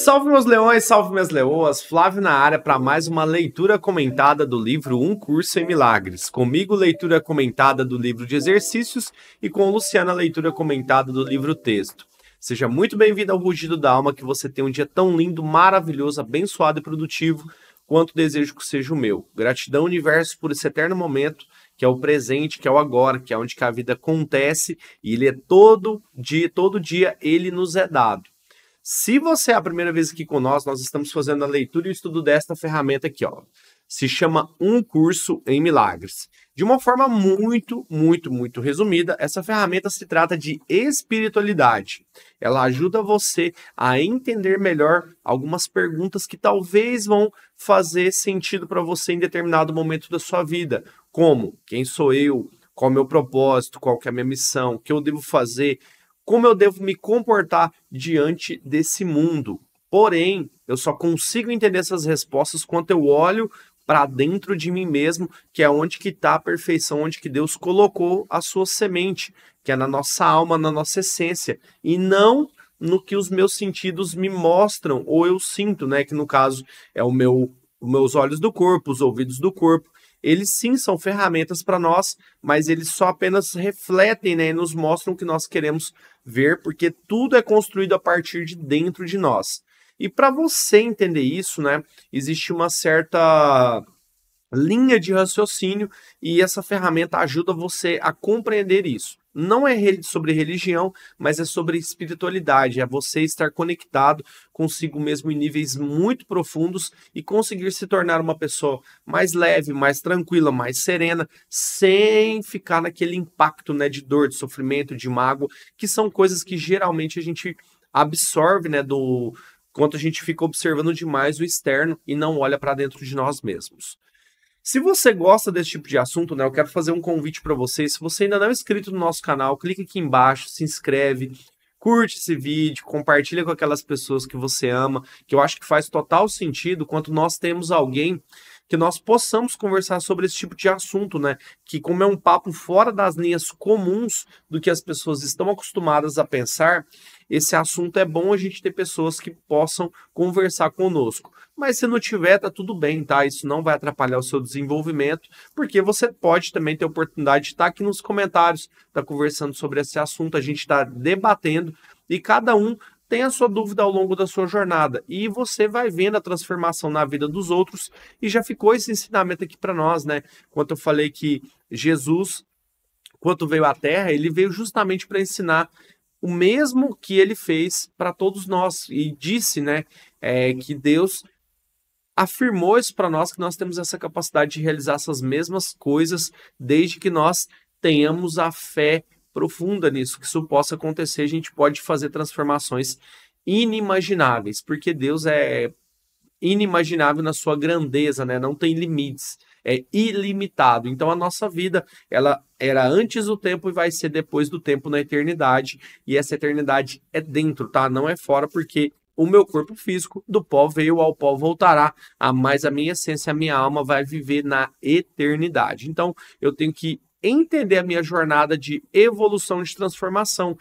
Salve meus leões, salve minhas leoas, Flávio na área para mais uma leitura comentada do livro Um Curso em Milagres. Comigo, leitura comentada do livro de exercícios e com Luciana, leitura comentada do livro Texto. Seja muito bem-vindo ao Rugido da Alma, que você tenha um dia tão lindo, maravilhoso, abençoado e produtivo, quanto desejo que seja o meu. Gratidão, universo, por esse eterno momento, que é o presente, que é o agora, que é onde que a vida acontece, e ele é todo dia ele nos é dado. Se você é a primeira vez aqui conosco, nós estamos fazendo a leitura e o estudo desta ferramenta aqui, ó. Se chama Um Curso em Milagres. De uma forma muito resumida, essa ferramenta se trata de espiritualidade. Ela ajuda você a entender melhor algumas perguntas que talvez vão fazer sentido para você em determinado momento da sua vida, como: quem sou eu? Qual é o meu propósito? Qual que é a minha missão? O que eu devo fazer? Como eu devo me comportar diante desse mundo? Porém, eu só consigo entender essas respostas quando eu olho para dentro de mim mesmo, que é onde que está a perfeição, onde que Deus colocou a sua semente, que é na nossa alma, na nossa essência, e não no que os meus sentidos me mostram ou eu sinto, né? Que no caso é os meus olhos do corpo, os ouvidos do corpo. Eles sim são ferramentas para nós, mas eles só apenas refletem, né, e nos mostram o que nós queremos ver, porque tudo é construído a partir de dentro de nós. E para você entender isso, né, existe uma certa linha de raciocínio e essa ferramenta ajuda você a compreender isso. Não é sobre religião, mas é sobre espiritualidade, é você estar conectado consigo mesmo em níveis muito profundos e conseguir se tornar uma pessoa mais leve, mais tranquila, mais serena, sem ficar naquele impacto, né, de dor, de sofrimento, de mágoa, que são coisas que geralmente a gente absorve, né, quanto a gente fica observando demais o externo e não olha para dentro de nós mesmos. Se você gosta desse tipo de assunto, né, eu quero fazer um convite para você. Se você ainda não é inscrito no nosso canal, clica aqui embaixo, se inscreve, curte esse vídeo, compartilha com aquelas pessoas que você ama, que eu acho que faz total sentido quando nós temos alguém que nós possamos conversar sobre esse tipo de assunto, né? Que como é um papo fora das linhas comuns do que as pessoas estão acostumadas a pensar, esse assunto é bom a gente ter pessoas que possam conversar conosco. Mas se não tiver, tá tudo bem, tá? Isso não vai atrapalhar o seu desenvolvimento, porque você pode também ter a oportunidade de estar aqui nos comentários, tá conversando sobre esse assunto, a gente está debatendo e cada um tem a sua dúvida ao longo da sua jornada e você vai vendo a transformação na vida dos outros e já ficou esse ensinamento aqui para nós, né? Quando eu falei que Jesus, quando veio à Terra, ele veio justamente para ensinar o mesmo que ele fez para todos nós e disse, né, que Deus afirmou isso para nós, que nós temos essa capacidade de realizar essas mesmas coisas desde que nós tenhamos a fé profunda nisso, que isso possa acontecer, a gente pode fazer transformações inimagináveis, porque Deus é inimaginável na sua grandeza, né? Não tem limites, é ilimitado. Então a nossa vida, ela era antes do tempo e vai ser depois do tempo na eternidade, e essa eternidade é dentro, tá? Não é fora, porque o meu corpo físico do pó veio, ao pó voltará, mas a minha essência, a minha alma vai viver na eternidade. Então eu tenho que entender a minha jornada de evolução, de transformação.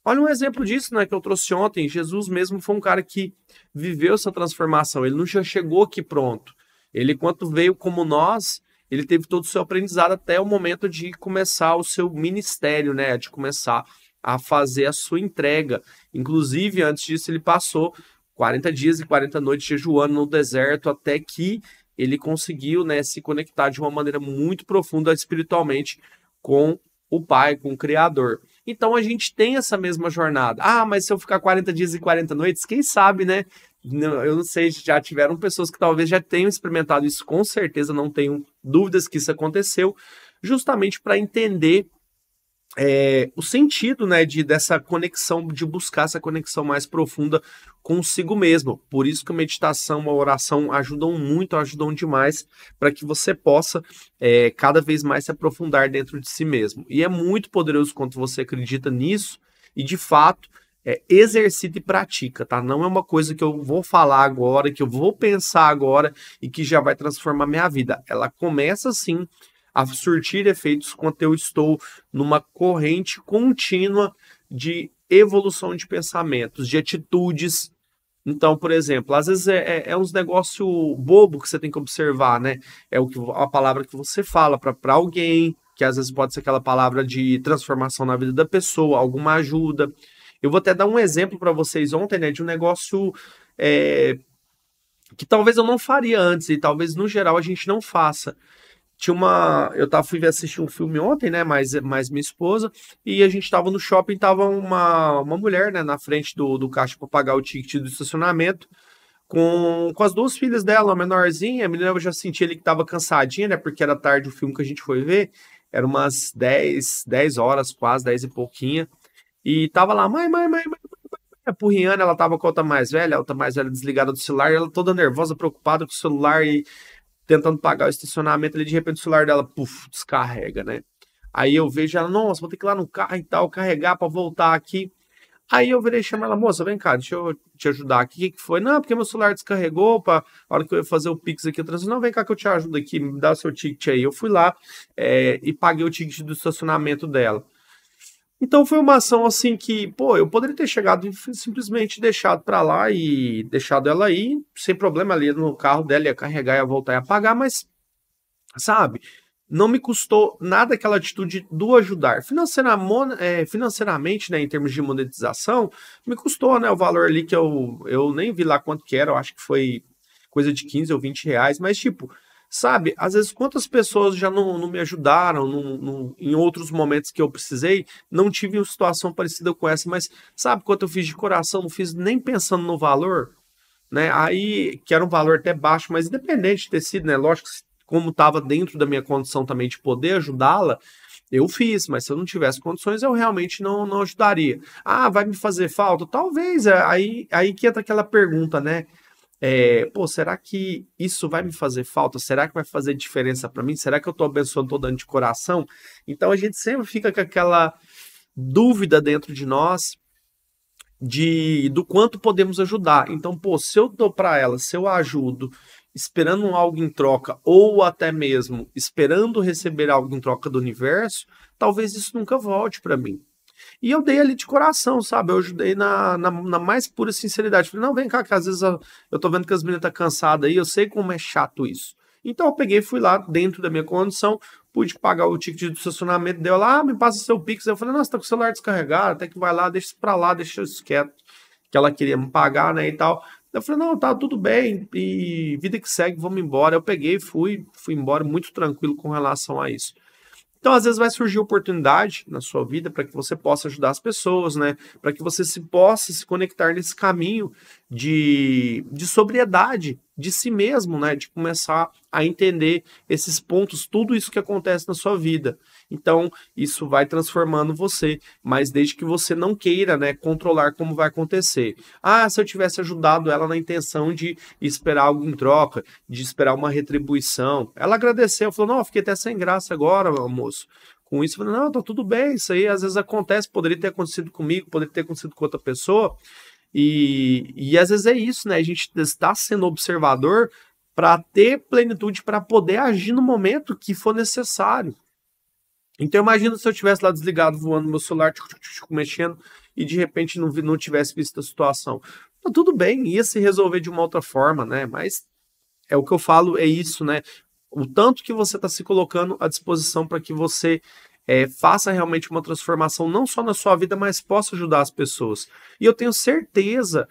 Olha um exemplo disso, né, que eu trouxe ontem. Jesus mesmo foi um cara que viveu essa transformação. Ele não já chegou aqui pronto. Ele, quando veio como nós, ele teve todo o seu aprendizado até o momento de começar o seu ministério, né, de começar a fazer a sua entrega. Inclusive, antes disso, ele passou 40 dias e 40 noites jejuando no deserto até que ele conseguiu, né, se conectar de uma maneira muito profunda espiritualmente com o Pai, com o Criador. Então a gente tem essa mesma jornada. Ah, mas se eu ficar 40 dias e 40 noites, quem sabe, né? Eu não sei, já tiveram pessoas que talvez já tenham experimentado isso, com certeza, não tenho dúvidas que isso aconteceu, justamente para entender o sentido, né, dessa conexão, de buscar essa conexão mais profunda consigo mesmo. Por isso que a meditação, a oração ajudam muito, ajudam demais para que você possa cada vez mais se aprofundar dentro de si mesmo. E é muito poderoso quando você acredita nisso e, de fato, exercita e pratica, tá? Não é uma coisa que eu vou falar agora, que eu vou pensar agora e que já vai transformar minha vida. Ela começa, assim, a surtir efeitos quando eu estou numa corrente contínua de evolução de pensamentos, de atitudes, Então, por exemplo, às vezes é uns negócio bobo que você tem que observar, né? É a palavra que você fala para alguém, que às vezes pode ser aquela palavra de transformação na vida da pessoa, alguma ajuda. Eu vou até dar um exemplo para vocês ontem, né, de um negócio é, que talvez eu não faria antes e talvez no geral a gente não faça. Fui assistir um filme ontem, né, mais minha esposa, e a gente tava no shopping, tava uma mulher, né, na frente do caixa para pagar o ticket do estacionamento, com as duas filhas dela, uma menorzinha. A menina, eu já senti ali que tava cansadinha, né, porque era tarde o filme que a gente foi ver, era umas 10 horas, quase 10 e pouquinha, e tava lá, mãe, apurrinhando. Ela tava com a outra mais velha desligada do celular, e ela toda nervosa, preocupada com o celular e tentando pagar o estacionamento ali. De repente o celular dela, puf, descarrega, né? Aí eu vejo ela, nossa, vou ter que ir lá no carro e tal, carregar pra voltar aqui. Aí eu virei e chamei ela, moça, vem cá, deixa eu te ajudar aqui. O que que foi? Não, porque meu celular descarregou, a hora que eu ia fazer o Pix aqui, eu falei assim, não, vem cá que eu te ajudo aqui, me dá o seu ticket aí. Eu fui lá e paguei o ticket do estacionamento dela. Então foi uma ação assim que, pô, eu poderia ter chegado e simplesmente deixado pra lá e deixado ela aí, sem problema ali no carro dela, ia carregar, ia voltar e apagar, mas, sabe, não me custou nada aquela atitude do ajudar. Financeiramente, né, em termos de monetização, me custou, né, o valor ali que eu nem vi lá quanto que era, eu acho que foi coisa de 15 ou 20 reais, mas tipo, sabe, às vezes quantas pessoas já não me ajudaram em outros momentos que eu precisei, não tive uma situação parecida com essa, mas sabe quanto eu fiz de coração, não fiz nem pensando no valor, né? Aí, que era um valor até baixo, mas independente de ter sido, né? Lógico, como estava dentro da minha condição também de poder ajudá-la, eu fiz, mas se eu não tivesse condições, eu realmente não ajudaria. Ah, vai me fazer falta? Talvez. Aí que entra aquela pergunta, né? Pô, será que isso vai me fazer falta? Será que vai fazer diferença para mim? Será que eu tô abençoando, tô dando de coração? Então a gente sempre fica com aquela dúvida dentro de nós do quanto podemos ajudar. Então, pô, se eu dou para ela, se eu ajudo, esperando algo em troca, ou até mesmo esperando receber algo em troca do universo, talvez isso nunca volte para mim. E eu dei ali de coração, sabe? Eu ajudei na mais pura sinceridade. Falei, não, vem cá, que às vezes eu tô vendo que as meninas estão cansadas aí, eu sei como é chato isso. Então eu peguei, fui lá dentro da minha condição, pude pagar o ticket do estacionamento, deu lá, me passa seu Pix. Eu falei, nossa, tá com o celular descarregado, até que vai lá, deixa isso pra lá, deixa isso quieto, que ela queria me pagar, né, e tal. Eu falei, não, tá tudo bem, e vida que segue, vamos embora. Eu peguei, fui embora muito tranquilo com relação a isso. Então, às vezes vai surgir oportunidade na sua vida para que você possa ajudar as pessoas, né? Para que você possa se conectar nesse caminho de sobriedade de si mesmo, né? De começar a entender esses pontos, tudo isso que acontece na sua vida. Então, isso vai transformando você, mas desde que você não queira, né, controlar como vai acontecer. Ah, se eu tivesse ajudado ela na intenção de esperar algo em troca, de esperar uma retribuição. Ela agradeceu, falou: não, eu fiquei até sem graça agora, moço. Com isso, eu falei: não, tá tudo bem, isso aí às vezes acontece, poderia ter acontecido comigo, poderia ter acontecido com outra pessoa. E às vezes é isso, né? A gente está sendo observador para ter plenitude, para poder agir no momento que for necessário. Então imagina se eu tivesse lá desligado, voando meu celular, mexendo, e de repente não tivesse visto a situação. Tá tudo bem, ia se resolver de uma outra forma, né? Mas é o que eu falo, é isso, né? O tanto que você está se colocando à disposição para que você faça realmente uma transformação, não só na sua vida, mas possa ajudar as pessoas. E eu tenho certeza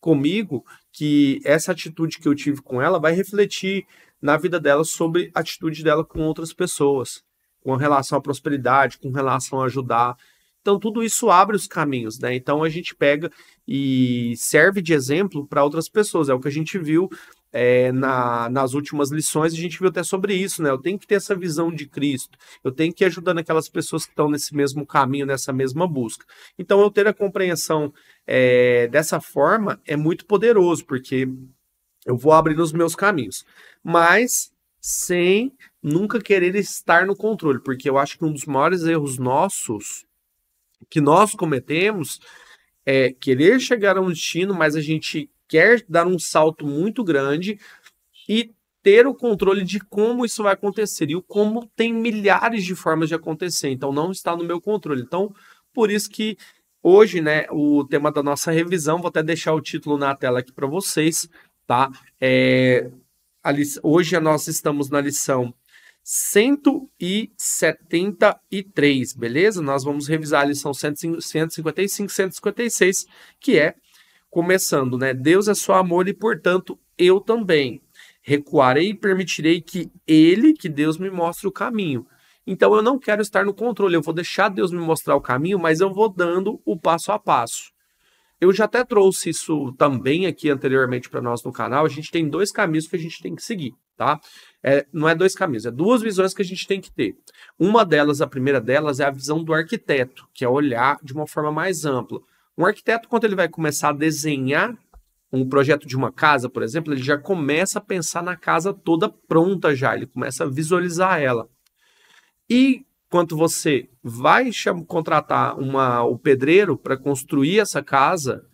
comigo que essa atitude que eu tive com ela vai refletir na vida dela sobre a atitude dela com outras pessoas, com relação à prosperidade, com relação a ajudar. Então, tudo isso abre os caminhos, né? Então, a gente pega e serve de exemplo para outras pessoas. É o que a gente viu nas últimas lições, a gente viu até sobre isso, né? Eu tenho que ter essa visão de Cristo, eu tenho que ir ajudando aquelas pessoas que estão nesse mesmo caminho, nessa mesma busca. Então, eu ter a compreensão dessa forma é muito poderoso, porque eu vou abrindo os meus caminhos, mas sem nunca querer estar no controle, porque eu acho que um dos maiores erros nossos que nós cometemos é querer chegar a um destino, mas a gente quer dar um salto muito grande e ter o controle de como isso vai acontecer. E o como tem milhares de formas de acontecer, então não está no meu controle. Então, por isso que hoje, né, o tema da nossa revisão, vou até deixar o título na tela aqui para vocês, tá? Hoje nós estamos na lição 173, beleza? Nós vamos revisar a lição 155 e 156, que é começando, né? Deus é só amor e, portanto, eu também. Recuarei e permitirei que Deus me mostre o caminho. Então eu não quero estar no controle, eu vou deixar Deus me mostrar o caminho, mas eu vou dando o passo a passo. Eu já até trouxe isso também aqui anteriormente para nós no canal. A gente tem 2 caminhos que a gente tem que seguir, tá? Não é 2 caminhos, é 2 visões que a gente tem que ter. Uma delas, a primeira delas, é a visão do arquiteto, que é olhar de uma forma mais ampla. Um arquiteto, quando ele vai começar a desenhar um projeto de uma casa, por exemplo, ele já começa a pensar na casa toda pronta já, ele começa a visualizar ela. E quando você vai contratar o pedreiro para construir essa casa,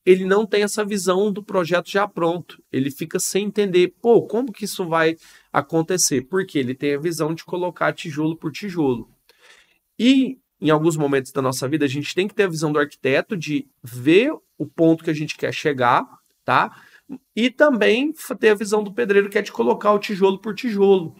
ele não tem essa visão do projeto já pronto. Ele fica sem entender, como que isso vai acontecer? Porque ele tem a visão de colocar tijolo por tijolo. E em alguns momentos da nossa vida, a gente tem que ter a visão do arquiteto de ver o ponto que a gente quer chegar, tá? E também ter a visão do pedreiro, que é de colocar o tijolo por tijolo.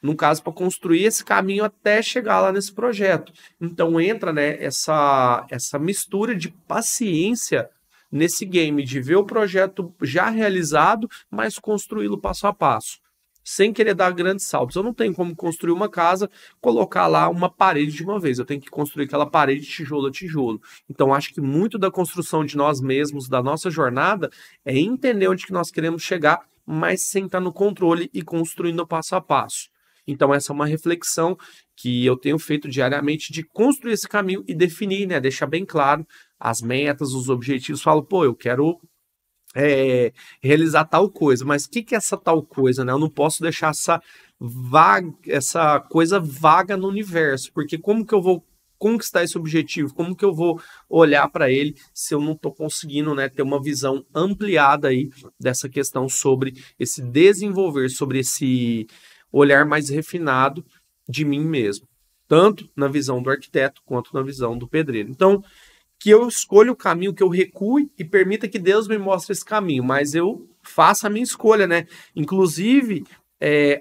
No caso, para construir esse caminho até chegar lá nesse projeto. Então entra, né, essa mistura de paciência nesse game, de ver o projeto já realizado, mas construí-lo passo a passo, sem querer dar grandes saltos. Eu não tenho como construir uma casa, colocar lá uma parede de uma vez. Eu tenho que construir aquela parede tijolo a tijolo. Então acho que muito da construção de nós mesmos, da nossa jornada, é entender onde que nós queremos chegar, mas sem estar no controle e construindo passo a passo. Então essa é uma reflexão que eu tenho feito diariamente de construir esse caminho e definir, né? Deixar bem claro as metas, os objetivos. Falo, eu quero realizar tal coisa, mas o que é essa tal coisa, né? Eu não posso deixar essa coisa vaga no universo, porque como que eu vou conquistar esse objetivo? Como que eu vou olhar para ele se eu não estou conseguindo, né, ter uma visão ampliada aí dessa questão sobre esse desenvolver, sobre esse olhar mais refinado de mim mesmo, tanto na visão do arquiteto quanto na visão do pedreiro. Então, que eu escolha o caminho, que eu recue e permita que Deus me mostre esse caminho, mas eu faça a minha escolha, né? Inclusive,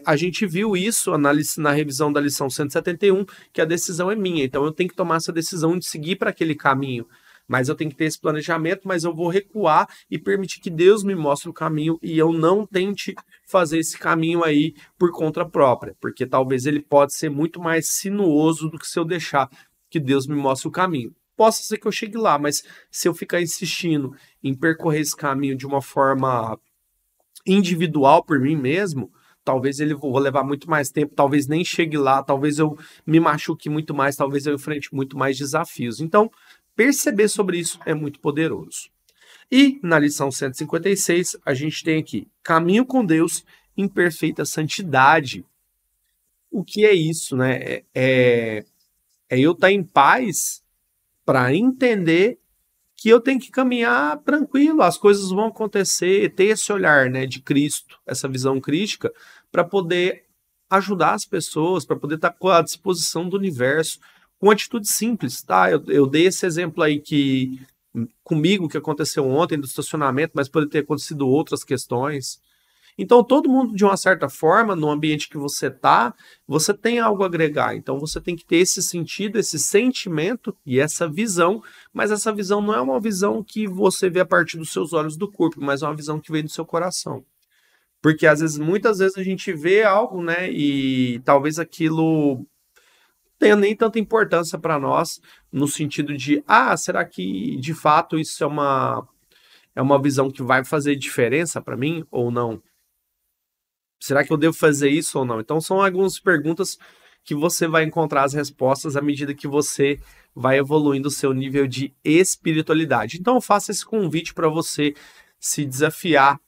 a gente viu isso na revisão da lição 171, que a decisão é minha, então eu tenho que tomar essa decisão de seguir para aquele caminho. Mas eu tenho que ter esse planejamento, mas eu vou recuar e permitir que Deus me mostre o caminho e eu não tente fazer esse caminho aí por conta própria, porque talvez ele pode ser muito mais sinuoso do que se eu deixar que Deus me mostre o caminho. Possa ser que eu chegue lá, mas se eu ficar insistindo em percorrer esse caminho de uma forma individual por mim mesmo, talvez ele vou levar muito mais tempo, talvez nem chegue lá, talvez eu me machuque muito mais, talvez eu enfrente muito mais desafios. Então, perceber sobre isso é muito poderoso. E na lição 156, a gente tem aqui, caminho com Deus em perfeita santidade. O que é isso, né? É eu estar em paz para entender que eu tenho que caminhar tranquilo, as coisas vão acontecer, ter esse olhar, né, de Cristo, essa visão crística, para poder ajudar as pessoas, para poder estar à disposição do universo, com atitude simples, tá? Eu dei esse exemplo aí comigo que aconteceu ontem do estacionamento, mas pode ter acontecido outras questões. Então, todo mundo, de uma certa forma, no ambiente que você está, você tem algo a agregar. Então, você tem que ter esse sentido, esse sentimento e essa visão, mas essa visão não é uma visão que você vê a partir dos seus olhos do corpo, mas é uma visão que vem do seu coração. Porque, muitas vezes, a gente vê algo, né, e talvez aquilo tenha nem tanta importância para nós, no sentido de, será que, de fato, isso é uma visão que vai fazer diferença para mim ou não? Será que eu devo fazer isso ou não? Então, são algumas perguntas que você vai encontrar as respostas à medida que você vai evoluindo o seu nível de espiritualidade. Então, eu faço esse convite para você se desafiar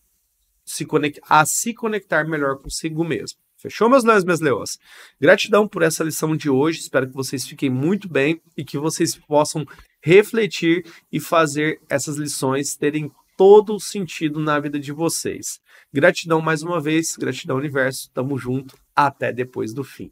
a se conectar melhor consigo mesmo. Fechou, meus leões e minhas leoas? Gratidão por essa lição de hoje. Espero que vocês fiquem muito bem e que vocês possam refletir e fazer essas lições terem todo o sentido na vida de vocês. Gratidão mais uma vez, gratidão universo, tamo junto, até depois do fim.